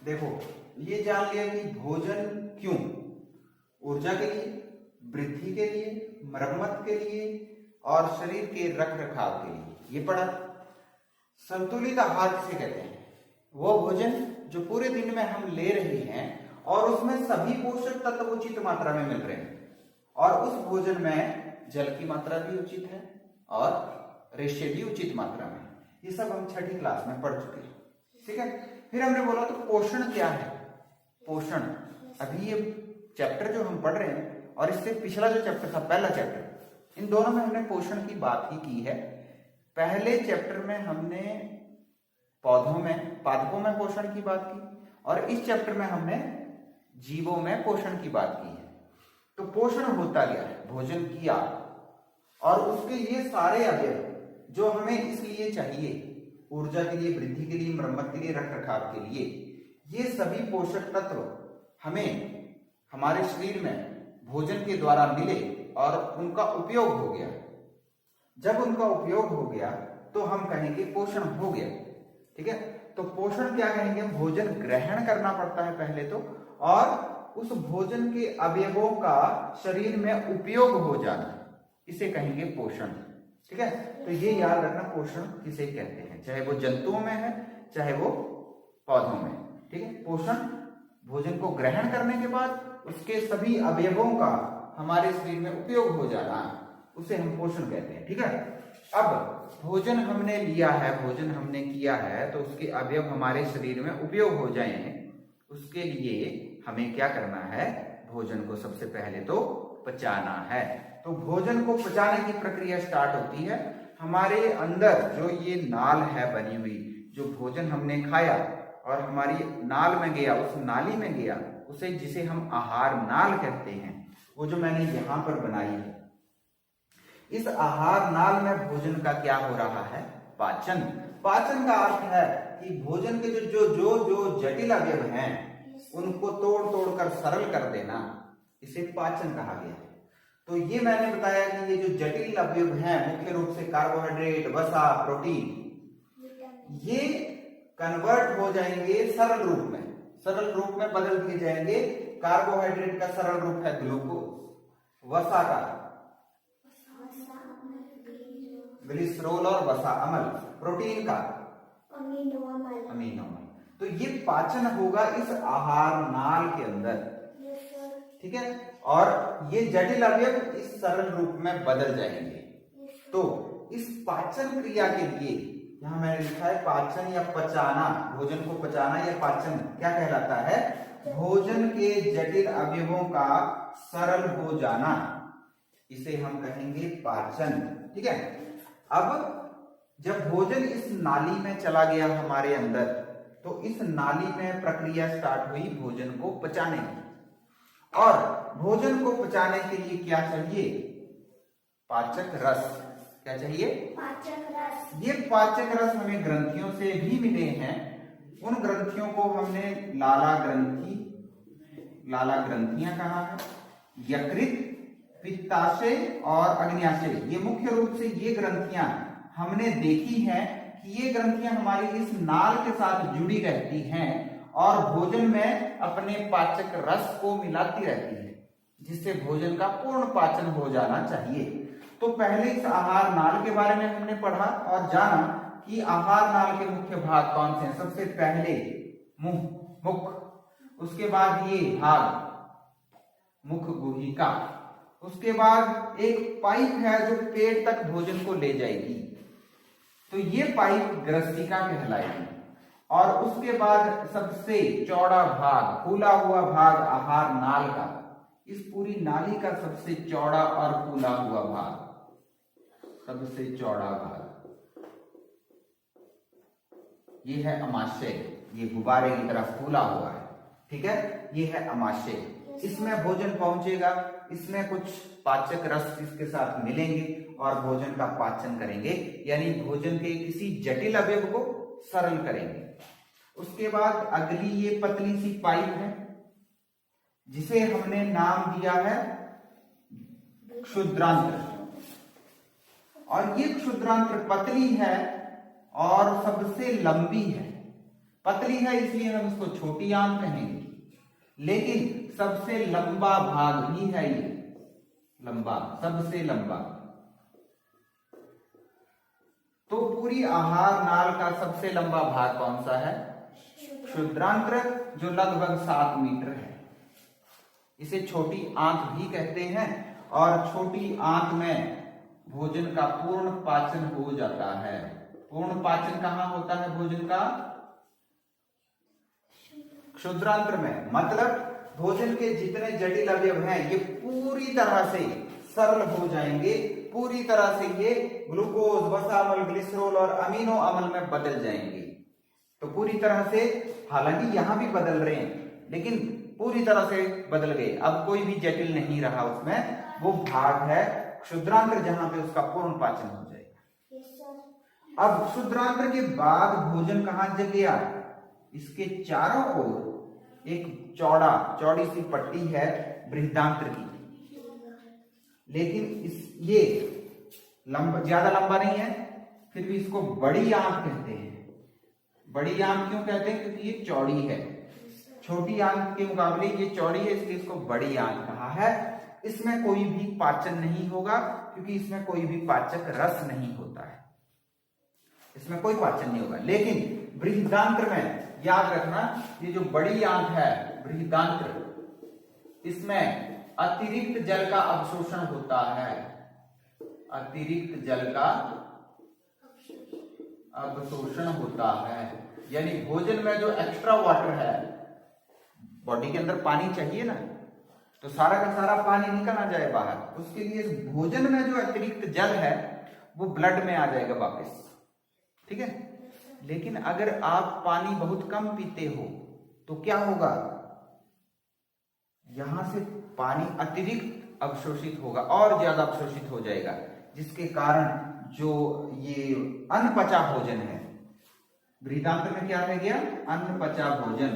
देखो ये जान लिया कि भोजन क्यों, ऊर्जा के लिए, वृद्धि के लिए, मरम्मत के लिए और शरीर के रख रखाव के लिए, ये पढ़ा। संतुलित आहार किसे कहते हैं? वो भोजन जो पूरे दिन में हम ले रहे हैं और उसमें सभी पोषक तत्व उचित मात्रा में मिल रहे हैं और उस भोजन में जल की मात्रा भी उचित है और रेशे भी उचित मात्रा में। ये सब हम छठी क्लास में पढ़ चुके हैं, ठीक है। फिर हमने बोला तो पोषण क्या है? पोषण, अभी ये चैप्टर जो हम पढ़ रहे हैं और इससे पिछला जो चैप्टर था, पहला चैप्टर, इन दोनों में हमने पोषण की बात ही की है। पहले चैप्टर में हमने पौधों में, पादपों में पोषण की बात की और इस चैप्टर में हमने जीवों में पोषण की बात की है। तो पोषण होता क्या है? भोजन किया और उसके ये सारे अवयव जो हमें इसलिए चाहिए, ऊर्जा के लिए, वृद्धि के लिए, मरम्मत के लिए, रख रखाव के लिए, ये सभी पोषक तत्व हमें हमारे शरीर में भोजन के द्वारा मिले और उनका उपयोग हो गया। जब उनका उपयोग हो गया तो हम कहेंगे पोषण हो गया, ठीक है। तो पोषण क्या कहेंगे? भोजन ग्रहण करना पड़ता है पहले तो, और उस भोजन के अवयवों का शरीर में उपयोग हो जाना, इसे कहेंगे पोषण, ठीक है। तो ये याद रखना, पोषण किसे कहते हैं, चाहे वो जंतुओं में है चाहे वो पौधों में, ठीक है। पोषण भोजन को ग्रहण करने के बाद उसके सभी अवयवों का हमारे शरीर में उपयोग हो जाना, उसे हम पोषण कहते हैं, ठीक है। अब भोजन हमने लिया है, भोजन हमने किया है, तो उसके अवयव हमारे शरीर में उपयोग हो जाए, उसके लिए हमें क्या करना है? भोजन को सबसे पहले तो पचाना है। तो भोजन को पचाने की प्रक्रिया स्टार्ट होती है हमारे अंदर, जो ये नाल है बनी हुई, जो भोजन हमने खाया और हमारी नाल में गया, उस नाली में गया, उसे जिसे हम आहार नाल कहते हैं, वो जो मैंने यहां पर बनाई है, इस आहार नाल में भोजन का क्या हो रहा है? पाचन। पाचन का अर्थ है कि भोजन के जो जो जो जटिल अवयव हैं उनको तोड़ तोड़ कर सरल कर देना, इसे पाचन कहा गया है। तो ये मैंने बताया कि ये जो जटिल अवयव हैं, मुख्य रूप से कार्बोहाइड्रेट, वसा, प्रोटीन, ये कन्वर्ट हो जाएंगे सरल रूप में, सरल रूप में बदल दिए जाएंगे। कार्बोहाइड्रेट का सरल रूप है ग्लूकोज, वसा का ग्लिसरोल और वसा अम्ल, प्रोटीन का अमीनो अम्ल। तो ये पाचन होगा इस आहार नाल के अंदर, ठीक है। और ये जटिल अवयव इस सरल रूप में बदल जाएंगे। तो इस पाचन क्रिया के लिए यहां मैंने लिखा है पाचन या पचाना, भोजन को पचाना या पाचन क्या कहलाता है? भोजन के जटिल अवयवों का सरल हो जाना, इसे हम कहेंगे पाचन, ठीक है। अब जब भोजन इस नाली में चला गया हमारे अंदर, तो इस नाली में प्रक्रिया स्टार्ट हुई भोजन को पचाने की। और भोजन को पचाने के लिए क्या चाहिए? पाचक रस। क्या चाहिए? पाचक रस। ये पाचक रस हमें ग्रंथियों से भी मिले हैं। उन ग्रंथियों को हमने लाला ग्रंथि, लाला ग्रंथियां कहा है, यकृत, पित्ताशय और अग्न्याशय। ये मुख्य रूप से ये ग्रंथियां हमने देखी हैं कि ये ग्रंथियां हमारी इस नाल के साथ जुड़ी रहती हैं और भोजन में अपने पाचक रस को मिलाती रहती है, जिससे भोजन का पूर्ण पाचन हो जाना चाहिए। तो पहले इस आहार नाल के बारे में हमने पढ़ा और जाना कि आहार नाल के मुख्य भाग कौन से हैं। सबसे पहले मुंह, मुख, उसके बाद ये भाग मुख गुहिका, उसके बाद एक पाइप है जो पेट तक भोजन को ले जाएगी, तो ये पाइप ग्रसिका कहलाएगी। और उसके बाद सबसे चौड़ा भाग, फूला हुआ भाग आहार नाल का, इस पूरी नाली का सबसे चौड़ा और फूला हुआ भाग, सबसे चौड़ा भाग, ये है अमाशय, ये गुब्बारे की तरह फूला हुआ है, ठीक है। ये है अमाशय, इसमें भोजन पहुंचेगा, इसमें कुछ पाचक रस इसके साथ मिलेंगे और भोजन का पाचन करेंगे, यानी भोजन के किसी जटिल अवयव को सरल करेंगे। उसके बाद अगली ये पतली सी पाइप है जिसे हमने नाम दिया है क्षुद्रांत्र, और ये क्षुद्रांत्र पतली है और सबसे लंबी है। पतली है इसलिए हम इसको छोटी आंत कहेंगे, लेकिन सबसे लंबा भाग भी है ये, लंबा, सबसे लंबा। तो पूरी आहार नाल का सबसे लंबा भाग कौन सा है? क्षुद्रांत्र, जो लगभग 7 मीटर है। इसे छोटी आंत भी कहते हैं और छोटी आंत में भोजन का पूर्ण पाचन हो जाता है। पूर्ण पाचन कहाँ होता है भोजन का? क्षुद्रांत्र में। मतलब भोजन के जितने जटिल अवयव हैं ये पूरी तरह से सरल हो जाएंगे, पूरी तरह से ये ग्लूकोज, वसामल, ग्लिसरॉल और अमीनो अम्ल में बदल जाएंगे। तो पूरी तरह से, हालांकि यहां भी बदल रहे हैं लेकिन पूरी तरह से बदल गए, अब कोई भी जटिल नहीं रहा उसमें। वो भाग है क्षुद्रांत्र जहां पे उसका पूर्ण पाचन हो जाएगा। अब क्षुद्रांत्र के बाद भोजन कहां गया? इसके चारों ओर एक चौड़ी सी पट्टी है बृहदांत्र की, लेकिन ये ज्यादा लंबा नहीं है, फिर भी इसको बड़ी आंत कहते हैं। बड़ी आंत क्यों कहते हैं? क्योंकि ये चौड़ी है। छोटी आंत के मुकाबले ये चौड़ी है इसलिए इसको बड़ी आंत कहा है। इसमें कोई भी पाचन नहीं होगा क्योंकि इसमें कोई भी पाचक रस नहीं होता है, इसमें कोई पाचन नहीं होगा। लेकिन बृहदांत्र में याद रखना, ये जो बड़ी आंत है बृहदांत्र, इसमें अतिरिक्त जल का अवशोषण होता है। अतिरिक्त जल का अवशोषण होता है, यानी भोजन में जो एक्स्ट्रा वाटर है, बॉडी के अंदर पानी चाहिए ना, तो सारा का सारा पानी निकल ना जाए बाहर, उसके लिए भोजन में जो अतिरिक्त जल है वो ब्लड में आ जाएगा वापस। ठीक है। लेकिन अगर आप पानी बहुत कम पीते हो तो क्या होगा? यहां से पानी अतिरिक्त अवशोषित होगा और ज्यादा अवशोषित हो जाएगा, जिसके कारण जो ये अनपचा भोजन है, बृहदांत्र में क्या रह गया? अनपचा भोजन,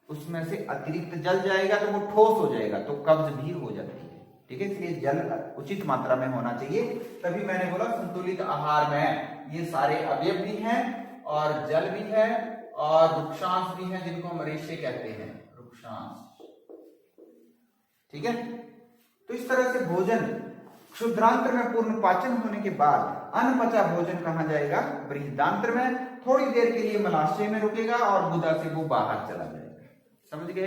उसमें से अतिरिक्त जल जाएगा तो वो ठोस हो जाएगा, तो कब्ज भी हो जाती है। ठीक है, इसलिए जल उचित मात्रा में होना चाहिए। तभी मैंने बोला संतुलित आहार में ये सारे अवयव भी हैं और जल भी है और रुक्षांश भी है, जिनको हम रेशे कहते हैं, रुक्षांश। ठीक है। तो इस तरह से भोजन क्षुद्रांत्र में पूर्ण पाचन होने के बाद अनपचा भोजन कहाँ जाएगा? बृहदांत्र में। थोड़ी देर के लिए मलाशय में रुकेगा और गुदा से वो बाहर चला जाएगा। समझ गए?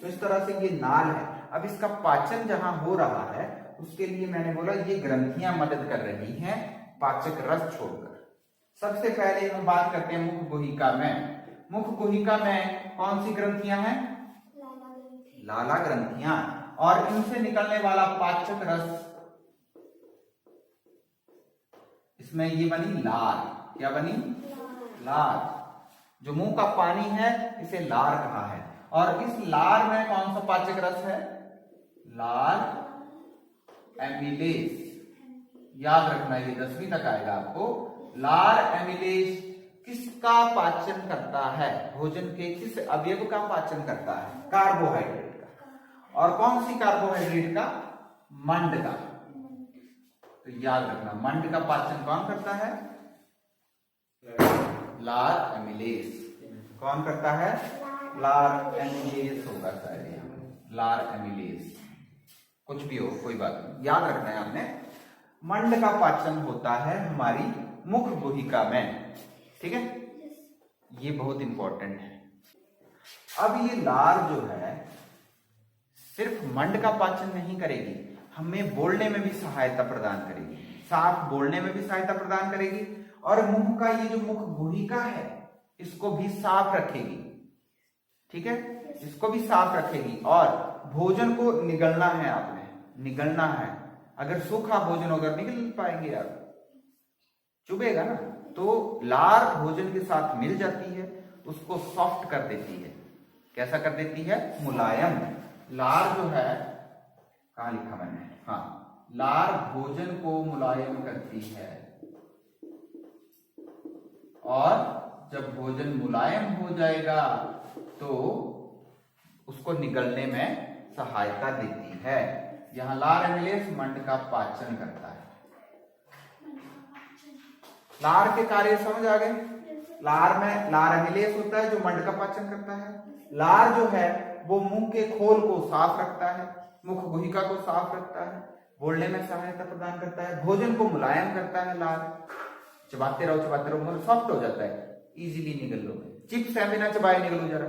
तो इस तरह से ये नाल है। अब इसका पाचन जहां हो रहा है उसके लिए मैंने बोला ये ग्रंथियां मदद कर रही हैं पाचक रस छोड़कर। सबसे पहले हम बात करते हैं मुख गुहिका में। मुख गुहिका में कौन सी ग्रंथियां हैं? लाला ग्रंथियां। और इनसे निकलने वाला पाचक रस, इसमें ये बनी लार। क्या बनी? लार। जो मुंह का पानी है इसे लार कहा है। और इस लार में कौन सा पाचक रस है? लार एमिलेस। याद रखना, ये 10वीं तक आएगा आपको। लार एमिलेस किसका पाचन करता है? भोजन के किस अवयव का पाचन करता है? कार्बोहाइड्रेट का। और कौन सी कार्बोहाइड्रेट का? मंड का। तो याद रखना, मंड का पाचन कौन करता है? लार एमिलेस। कौन करता है? लार एमिलेस होगा शायद यहाँ, लार एमिलेस। कुछ भी हो, कोई बात नहीं, याद रखना है आपने। मंड का पाचन होता है हमारी मुख गुहिका में। ठीक है, ये बहुत इंपॉर्टेंट है। अब ये लार जो है सिर्फ मंड का पाचन नहीं करेगी, हमें बोलने में भी सहायता प्रदान करेगी, साफ बोलने में भी सहायता प्रदान करेगी। और मुंह का ये जो मुख गुहिका है इसको भी साफ रखेगी। ठीक है, इसको भी साफ रखेगी। और भोजन को निगलना है आपने, निगलना है। अगर सूखा भोजन अगर निगल पाएंगे आप, चुभेगा ना, तो लार भोजन के साथ मिल जाती है, उसको सॉफ्ट कर देती है। कैसा कर देती है? मुलायम। लार जो है, कहां लिखा मैंने? हाँ, लार भोजन को मुलायम करती है। और जब भोजन मुलायम हो जाएगा तो उसको निगलने में सहायता देती है। यहां लार एमिलेस मंड का पाचन करता है। लार के कार्य समझ आ गए। लार अमिलेस होता है जो मंड का पाचन करता है। लार जो है वो मुंह के खोल को साफ रखता है, मुख गुहिका को साफ रखता है, बोलने में सहायता प्रदान करता है, भोजन को मुलायम करता है। लार चबाते रहो मुंह सॉफ्ट हो जाता है, इजीली निकल लो। चिप्स है बिना चबाए निकलो जरा,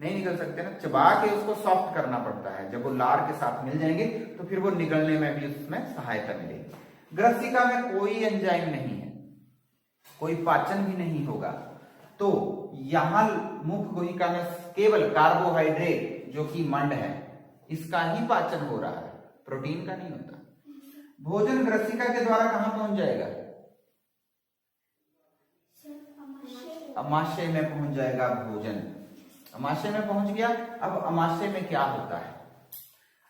नहीं निकल सकते ना, चबा के उसको सॉफ्ट करना पड़ता है। जब वो लार के साथ मिल जाएंगे तो फिर वो निकलने में भी उसमें सहायता मिलेगी। ग्रसिका में कोई एंजाइम नहीं है, कोई पाचन भी नहीं होगा, तो यहां मुख गुहिका में केवल कार्बोहाइड्रेट जो कि मंड है इसका ही पाचन हो रहा है, प्रोटीन का नहीं होता। भोजन ग्रसिका के द्वारा कहां पहुंच जाएगा? अमाशय में पहुंच जाएगा भोजन। अमाशय में पहुंच गया। अब अमाशय में क्या होता है?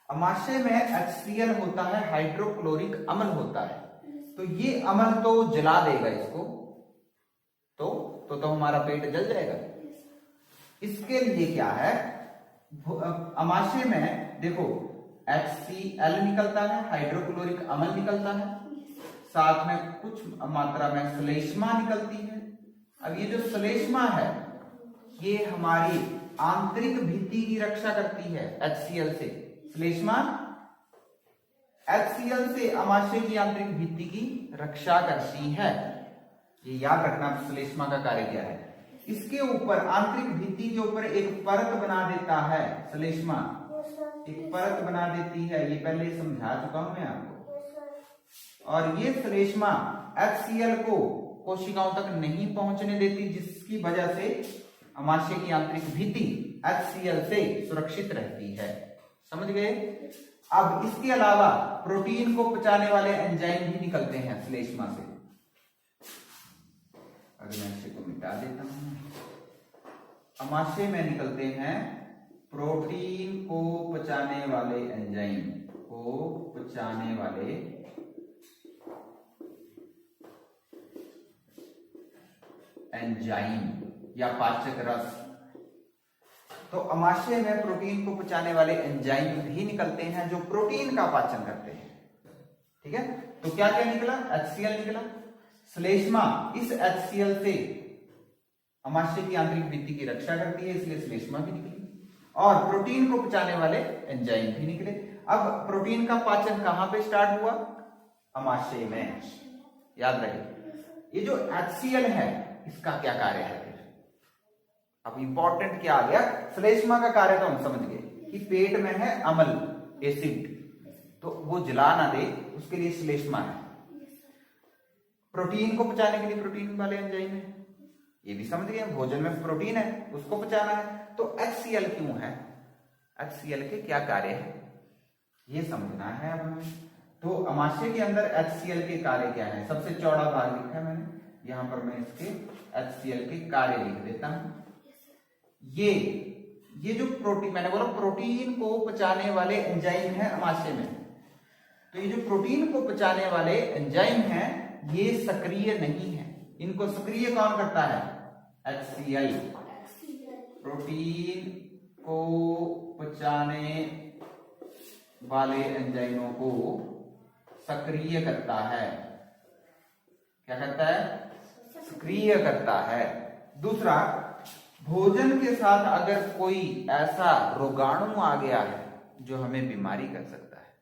अमाशय में HCl होता है, हाइड्रोक्लोरिक अम्ल होता है। तो ये अम्ल तो जला देगा इसको, तो हमारा पेट जल जाएगा। इसके लिए क्या है, अमाशय में देखो HCl निकलता है, हाइड्रोक्लोरिक अम्ल निकलता है, साथ में कुछ मात्रा में श्लेष्मा निकलती है। अब ये जो श्लेष्मा है ये हमारी आंतरिक भित्ति की रक्षा करती है HCl से। श्लेष्मा HCl से अमाशय की आंतरिक भित्ति की रक्षा करती है, ये याद रखना। श्लेष्मा का कार्य क्या है? इसके ऊपर आंतरिक भित्ति के ऊपर एक परत बना देता है श्लेष्मा, एक परत बना देती है, ये पहले समझा चुका हूं मैं आपको। और ये श्लेष्मा HCl को कोशिकाओं तक नहीं पहुंचने देती, जिसकी वजह से अमाशय की आंतरिक भित्ति HCl से सुरक्षित रहती है। समझ गए? अब इसके अलावा प्रोटीन को पचाने वाले एंजाइम भी निकलते हैं श्लेष्मा से। अग्नाशय को मिटा देता हूं। अमाशय में निकलते हैं प्रोटीन को पचाने वाले एंजाइम, या पाचक रस। तो अमाशय में प्रोटीन को पचाने वाले एंजाइम भी निकलते हैं जो प्रोटीन का पाचन करते हैं। ठीक है, तो क्या क्या निकला? HCl निकला। श्लेष्मा इस HCl से अमाशय की आंतरिक भित्ति की रक्षा करती है, इसलिए श्लेष्मा भी निकली। और प्रोटीन को पचाने वाले एंजाइम भी निकले। अब प्रोटीन का पाचन कहां पे स्टार्ट हुआ? अमाशय में। याद रहे, ये जो HCl है इसका क्या कार्य है? अब इंपॉर्टेंट क्या आ गया? श्लेष्मा का कार्य तो हम समझ गए कि पेट में है अम्ल, एसिड, तो वो जला ना दे उसके लिए श्लेष्मा है। प्रोटीन को पचाने के लिए प्रोटीन वाले एंजाइम है, ये भी समझ गए। भोजन में प्रोटीन है, उसको पचाना है। तो HCl क्यों है? HCl के क्या कार्य है ये समझना है अब हमें। तो अमाशय के अंदर HCl के कार्य क्या है? सबसे चौड़ा भाग लिखा है मैंने, यहां पर मैं इसके HCl के कार्य लिख देता हूं। ये जो प्रोटीन, मैंने बोला प्रोटीन को पचाने वाले एंजाइम है अमाशय में, तो ये जो प्रोटीन को पचाने वाले एंजाइम हैं ये सक्रिय नहीं है। इनको सक्रिय कौन करता है? HCl। प्रोटीन को पचाने वाले एंजाइमों को सक्रिय करता है। क्या करता है? सक्रिय करता है। दूसरा, भोजन के साथ अगर कोई ऐसा रोगाणु आ गया है जो हमें बीमारी कर सकता है,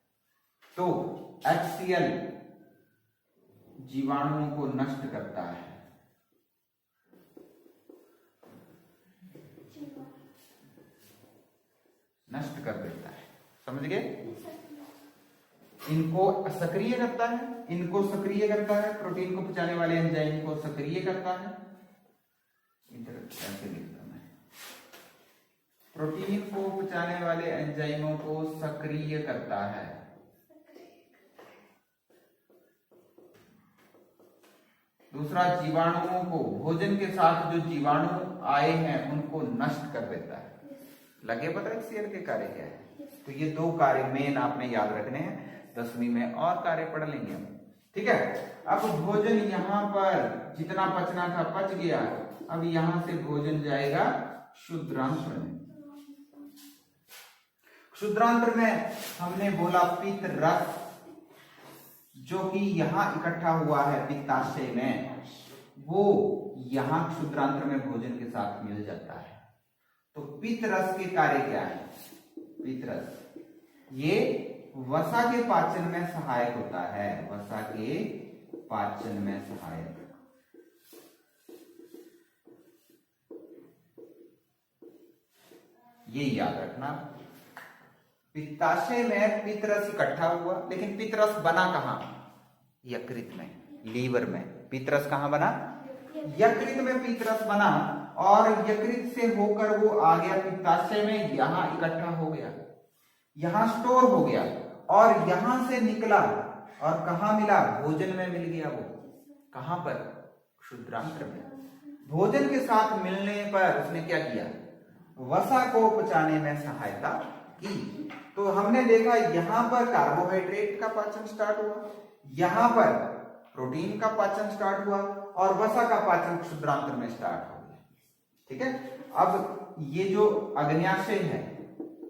तो HCl जीवाणुओं को नष्ट करता है। नष्ट कर देता है। समझ गए? इनको सक्रिय करता है, इनको सक्रिय करता है, प्रोटीन को पचाने वाले एंजाइम को सक्रिय करता है। इधर कैसे लिखता मैं? प्रोटीन को पचाने वाले एंजाइमों को सक्रिय करता है। दूसरा, जीवाणुओं को, भोजन के साथ जो जीवाणु आए हैं उनको नष्ट कर देता है। लगे पता HCl के कार्य क्या है? तो ये दो कार्य मेन आपने याद रखने हैं, 10वीं में और कार्य पढ़ लेंगे हम। ठीक है, अब भोजन यहां पर जितना पचना था पच गया। अब यहां से भोजन जाएगा क्षुद्रांत्र में। क्षुद्रांत्र में हमने बोला पित्त रस जो कि यहाँ इकट्ठा हुआ है पित्ताशय में, वो यहाँ क्षुद्रांत्र में भोजन के साथ मिल जाता है। तो पित्त रस के कार्य क्या है? पित्त रस ये वसा के पाचन में सहायक होता है, वसा के पाचन में सहायक। ये याद रखना, पित्ताशय में पित्त रस इकट्ठा हुआ, लेकिन पित्त रस बना कहां? यकृत में, लीवर में। पित्त रस कहां बना? यकृत में पित्त रस बना, और यकृत से होकर वो आ गया पित्ताशय में, यहां इकट्ठा हो गया, यहां स्टोर हो गया, और यहां से निकला और कहां मिला? भोजन में मिल गया। वो कहां पर? क्षुद्रांत्र में। भोजन के साथ मिलने पर उसने क्या किया? वसा को पचाने में सहायता की। तो हमने देखा यहां पर कार्बोहाइड्रेट का पाचन स्टार्ट हुआ, यहां पर प्रोटीन का पाचन स्टार्ट हुआ, और वसा का पाचन क्षुद्रांत्र में स्टार्ट हो गया। ठीक है। अब ये जो अग्न्याशय है,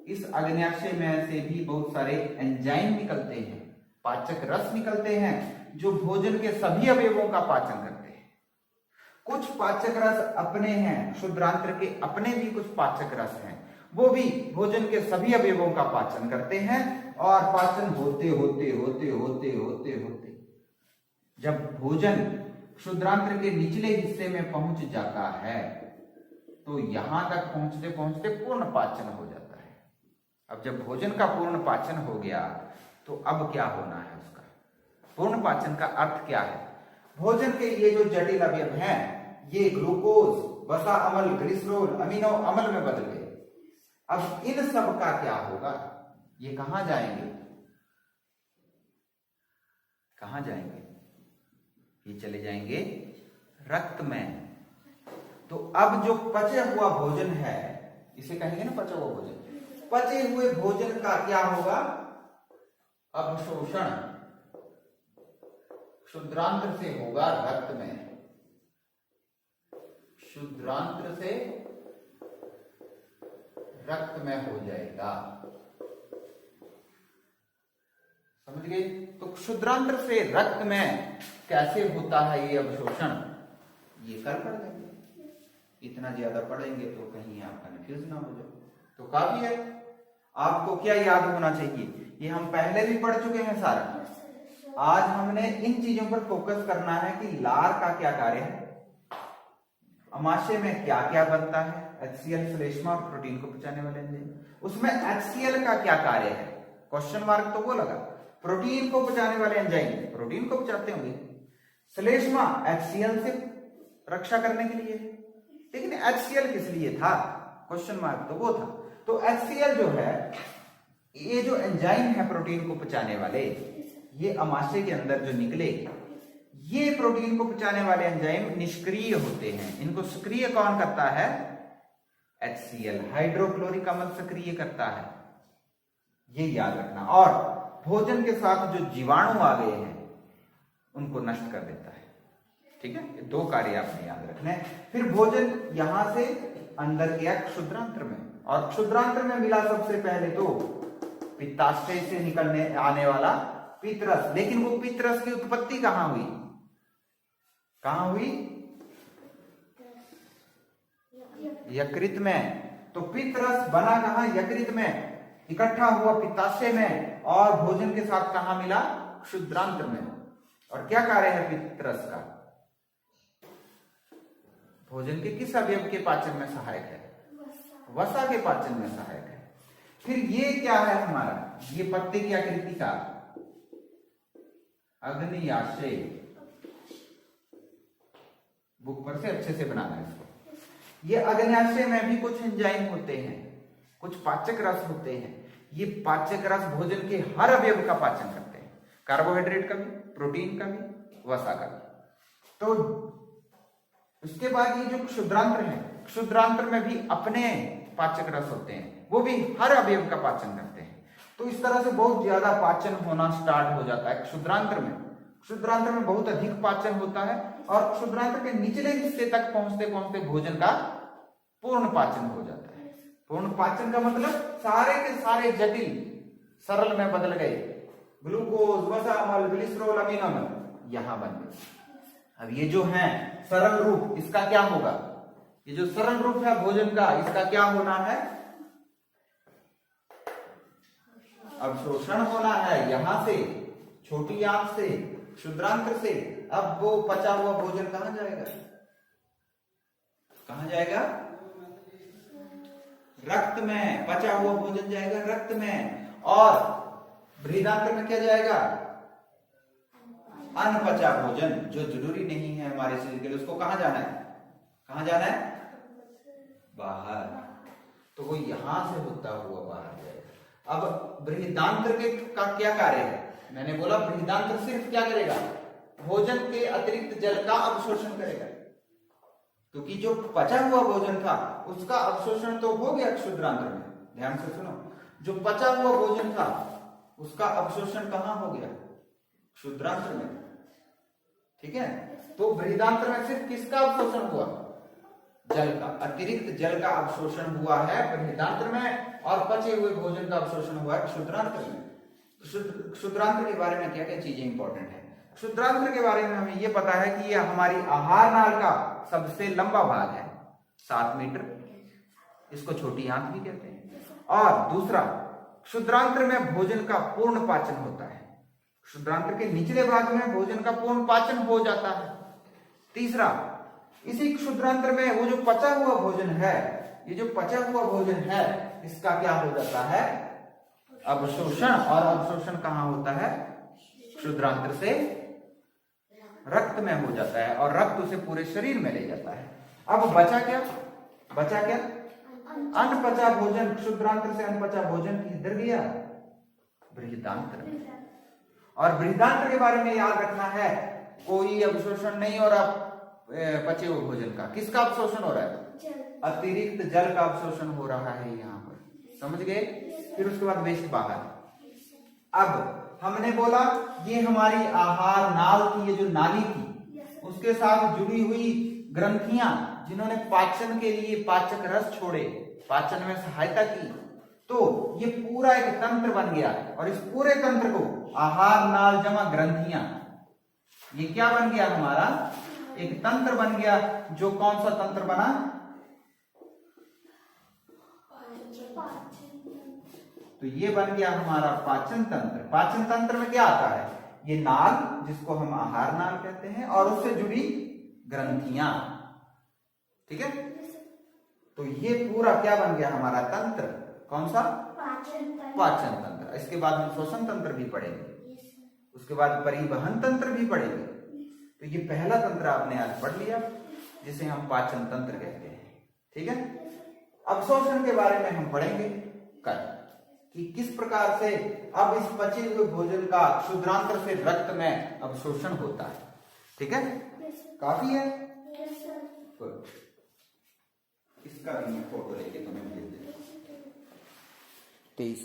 इस अग्न्याशय में से भी बहुत सारे एंजाइम निकलते हैं, पाचक रस निकलते हैं, जो भोजन के सभी अवयवों का पाचन करते हैं। कुछ पाचक रस अपने हैं, क्षुद्रांत्र के अपने भी कुछ पाचक रस हैं, वो भी भोजन के सभी अवयवों का पाचन करते हैं। और पाचन होते होते होते होते होते होते जब भोजन क्षुद्रांत्र के निचले हिस्से में पहुंच जाता है, तो यहां तक पहुंचते पहुंचते पूर्ण पाचन हो जाता है। अब जब भोजन का पूर्ण पाचन हो गया, तो अब क्या होना है उसका? पूर्ण पाचन का अर्थ क्या है? भोजन के ये जो जटिल अवयव हैं, ये ग्लूकोज, वसा अम्ल, ग्लिसरॉल, अमीनो अम्ल में बदल गए। अब इन सब का क्या होगा? ये कहां जाएंगे? कहां जाएंगे? ये चले जाएंगे रक्त में। तो अब जो पचा हुआ भोजन है, इसे कहेंगे ना पचा हुआ भोजन। पचे हुए भोजन का क्या होगा? अवशोषण क्षुद्रांत्र से होगा रक्त में, क्षुद्रांत्र से रक्त में हो जाएगा। समझ गए? तो क्षुद्रांत्र से रक्त में कैसे होता है ये अवशोषण, ये कल पढ़ लेंगे। इतना ज्यादा पढ़ेंगे तो कहीं आप कंफ्यूज ना हो जाए। तो काफी है, आपको क्या याद होना चाहिए? ये हम पहले भी पढ़ चुके हैं सारा। आज हमने इन चीजों पर फोकस करना है कि लार का क्या कार्य है, अमाशय में क्या क्या बनता है, HCl, श्लेष्मा और प्रोटीन को पचाने वाले एंजाइम, उसमें HCl का क्या कार्य है? क्वेश्चन मार्क तो वो लगा। प्रोटीन को पचाने वाले एंजाइम प्रोटीन को पचाते होंगे, श्लेष्मा HCl से रक्षा करने के लिए, लेकिन HCl किस लिए था? क्वेश्चन मार्क तो वो था। तो HCl जो है, ये जो एंजाइम है प्रोटीन को पचाने वाले, ये अमाशय के अंदर जो निकले, ये प्रोटीन को पचाने वाले एंजाइम निष्क्रिय होते हैं। इनको सक्रिय कौन करता है? HCl, हाइड्रोक्लोरिक अम्ल सक्रिय करता है। ये याद रखना। और भोजन के साथ जो जीवाणु आ गए हैं, उनको नष्ट कर देता है। ठीक है, ये दो कार्य आपने याद रखने। फिर भोजन यहां से अंदर गया क्षुद्रांत्र में, और क्षुद्रांत्र में मिला सबसे पहले तो पित्ताशय से निकलने आने वाला पित्त रस। लेकिन वो पित्त रस की उत्पत्ति कहां हुई? कहां हुई? यकृत में। तो पित्त रस बना कहां? यकृत में, इकट्ठा हुआ पित्ताशय में, और भोजन के साथ कहां मिला? क्षुद्रांत्र में। और क्या कार्य है पित्त रस का? भोजन के किस अवयव के पाचन में सहायक है? वसा के पाचन में सहायक है। फिर ये क्या है हमारा? ये पत्ते की आकृति का अग्न्याशय। बुक पर से अच्छे से बनाना है इसको। ये अग्न्याशय में भी कुछ एंजाइम होते हैं, कुछ पाचक रस होते हैं। ये पाचक रस भोजन के हर अवयव का पाचन करते हैं, कार्बोहाइड्रेट का भी, प्रोटीन का भी, वसा का भी। तो उसके बाद ये जो क्षुद्रांत्र है, क्षुद्रांत्र में भी अपने पाचक रस होते हैं, वो भी हर अवयव का पाचन करते हैं। तो इस तरह से बहुत ज्यादा पाचन होना स्टार्ट हो जाता है क्षुद्रांत्र में। क्षुद्रांत्र में बहुत अधिक पाचन होता है, और क्षुद्रांत्र के निचले हिस्से तक पहुंचते पहुंचते भोजन का पूर्ण पाचन हो जाता है। पूर्ण पाचन का मतलब सारे के सारे जटिल सरल में बदल गए, ग्लूकोज, वसा अम्ल, ग्लिसरॉल, अमीनो अम्ल, यहां बन गए। अब ये जो है सरल रूप, इसका क्या होगा? ये जो सरल रूप है भोजन का, इसका क्या होना है? अवशोषण होना है, यहां से, छोटी आंत से, क्षुद्रांत्र से। अब वो पचा हुआ भोजन कहां जाएगा? कहां जाएगा? रक्त में। पचा हुआ भोजन जाएगा रक्त में। और बृहदांत्र में क्या जाएगा? अनपचा भोजन, जो जरूरी नहीं है हमारे शरीर के लिए, उसको कहां जाना है? कहां जाना है? बाहर। तो वो यहां से होता हुआ बाहर जाएगा। अब बृहदांत्र के का क्या कार्य है? मैंने बोला बृहदांत्र सिर्फ क्या करेगा? भोजन के अतिरिक्त जल का अवशोषण करेगा, क्योंकि जो पचा हुआ भोजन था उसका अवशोषण तो हो गया क्षुद्रांत्र में। ध्यान से सुनो, जो पचा हुआ भोजन था उसका अवशोषण कहां हो गया? क्षुद्रांत्र में। ठीक है, तो बृहदांत्र में सिर्फ किसका अवशोषण हुआ? जल का, अतिरिक्त जल का अवशोषण हुआ है बृहदांत्र में, और पचे हुए भोजन का अवशोषण हुआ है क्षुद्रांत्र में। क्षुद्रांत्र के बारे में क्या क्या चीजें इंपॉर्टेंट है? क्षुद्रांत्र के बारे में हमें यह पता है कि यह हमारी आहार नाल का सबसे लंबा भाग है, 7 मीटर। इसको छोटी आंत भी कहते हैं। और दूसरा, क्षुद्रांत्र में भोजन का पूर्ण पाचन होता है। क्षुद्रांत्र के निचले भाग में भोजन का पूर्ण पाचन हो जाता है। तीसरा, इसी क्षुद्रांत्र में वो जो पचा हुआ भोजन है, ये जो पचा हुआ भोजन है, इसका क्या हो जाता है? अवशोषण। और अवशोषण कहां होता है? क्षुद्रांत्र से रक्त में हो जाता है, और रक्त उसे पूरे शरीर में ले जाता है। अब बचा क्या? बचा क्या? अनपचा भोजन। क्षुद्रांत्र से अनपचा भोजन किधर गया? बृहदांत्र में। और बृहदांत्र के बारे में याद रखना है, कोई अवशोषण नहीं हो रहा पचे हुए भोजन का। किसका अवशोषण हो रहा है? अतिरिक्त जल का अवशोषण हो रहा है यहाँ पर। समझ गए? फिर उसके बाद वेस्ट बाहर। अब हमने बोला ये हमारी आहार नाल की, ये जो नाली थी, उसके साथ जुड़ी हुई ग्रंथियां, जिन्होंने पाचन के लिए पाचक रस छोड़े, पाचन में सहायता की, तो ये पूरा एक तंत्र बन गया। और इस पूरे तंत्र को आहार नाल जमा ग्रंथियां, ये क्या बन गया? हमारा एक तंत्र बन गया। जो कौन सा तंत्र बना? तो ये बन गया हमारा पाचन तंत्र। पाचन तंत्र में क्या आता है? ये नाल, जिसको हम आहार नाल कहते हैं, और उससे जुड़ी ग्रंथियां। ठीक है, तो ये पूरा क्या बन गया हमारा तंत्र? कौन सा? पाचन तंत्र। इसके बाद हम श्वसन तंत्र भी पढ़ेंगे, उसके बाद परिवहन तंत्र भी पढ़ेंगे। तो ये पहला तंत्र आपने आज पढ़ लिया, जिसे हम पाचन तंत्र कहते हैं। ठीक है, अवशोषण के बारे में हम पढ़ेंगे कल, कि किस प्रकार से अब इस पचे हुए भोजन का क्षुद्रांत्र से रक्त में अवशोषण होता है। ठीक है, काफी है। इसका भी मैं फोटो लेके तुम्हें भेज देता हूं। 23